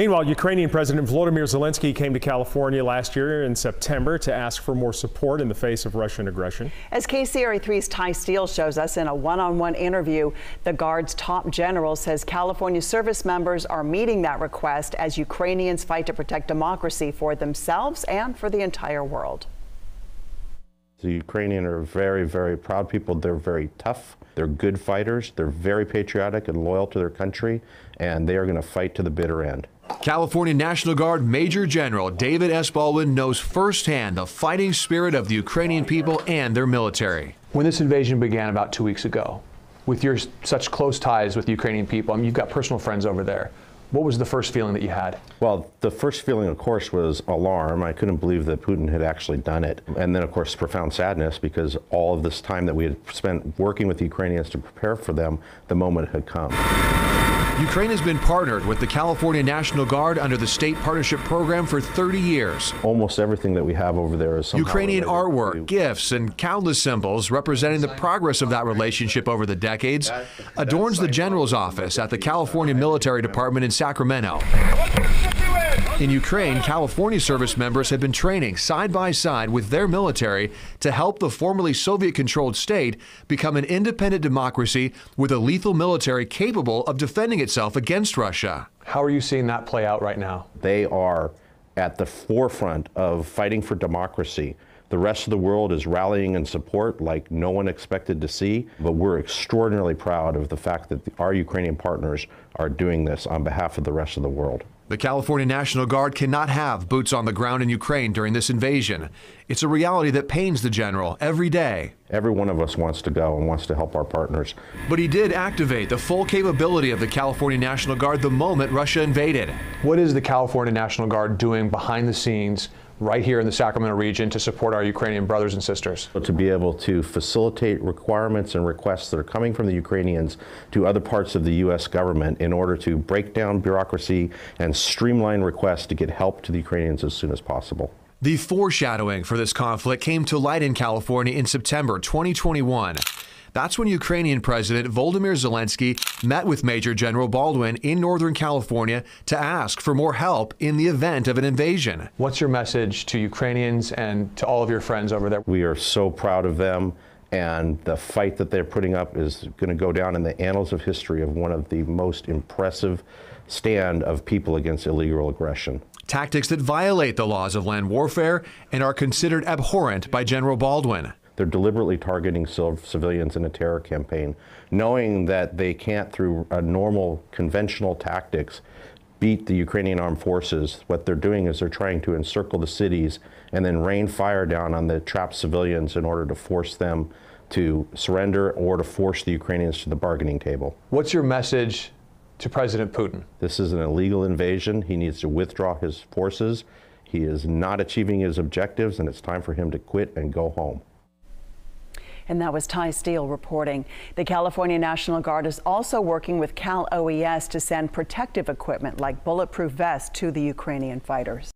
Meanwhile, Ukrainian President Volodymyr Zelensky came to California last year in September to ask for more support in the face of Russian aggression. As KCRA3's Ty Steele shows us in a one-on-one interview, the Guard's top general says California service members are meeting that request as Ukrainians fight to protect democracy for themselves and for the entire world. The Ukrainians are very, very proud people. They're very tough. They're good fighters. They're very patriotic and loyal to their country, and they are going to fight to the bitter end. California National Guard Major General David S. Baldwin knows firsthand the fighting spirit of the Ukrainian people and their military. When this invasion began about 2 weeks ago, with your such close ties with the Ukrainian people, I mean, you've got personal friends over there. What was the first feeling that you had? Well, the first feeling, of course, was alarm. I couldn't believe that Putin had actually done it. And then, of course, profound sadness, because all of this time that we had spent working with the Ukrainians to prepare for them, the moment had come. Ukraine has been partnered with the California National Guard under the State Partnership Program for 30 years. Almost everything that we have over there is somehow Ukrainian artwork, gifts, and countless symbols representing the progress of that relationship over the decades adorns the General's office at the California Military Department in Sacramento. In Ukraine, California service members have been training side by side with their military to help the formerly Soviet-controlled state become an independent democracy with a lethal military capable of defending itself against Russia. How are you seeing that play out right now? They are at the forefront of fighting for democracy. The rest of the world is rallying in support like no one expected to see, but we're extraordinarily proud of the fact that our Ukrainian partners are doing this on behalf of the rest of the world. The California National Guard cannot have boots on the ground in Ukraine during this invasion. It's a reality that pains the general every day. Every one of us wants to go and wants to help our partners. But he did activate the full capability of the California National Guard the moment Russia invaded. What is the California National Guard doing behind the scenes right here in the Sacramento region to support our Ukrainian brothers and sisters? To be able to facilitate requirements and requests that are coming from the Ukrainians to other parts of the U.S. government in order to break down bureaucracy and streamline requests to get help to the Ukrainians as soon as possible. The foreshadowing for this conflict came to light in California in September 2021. That's when Ukrainian President Volodymyr Zelensky met with Major General Baldwin in Northern California to ask for more help in the event of an invasion. What's your message to Ukrainians and to all of your friends over there? We are so proud of them, and the fight that they're putting up is going to go down in the annals of history of one of the most impressive stand of people against illegal aggression. Tactics that violate the laws of land warfare and are considered abhorrent by General Baldwin. They're deliberately targeting civilians in a terror campaign, knowing that they can't, through a normal conventional tactics, beat the Ukrainian armed forces. What they're doing is they're trying to encircle the cities and then rain fire down on the trapped civilians in order to force them to surrender or to force the Ukrainians to the bargaining table. What's your message to President Putin? This is an illegal invasion. He needs to withdraw his forces. He is not achieving his objectives, and it's time for him to quit and go home. And that was Ty Steele reporting. The California National Guard is also working with Cal OES to send protective equipment like bulletproof vests to the Ukrainian fighters.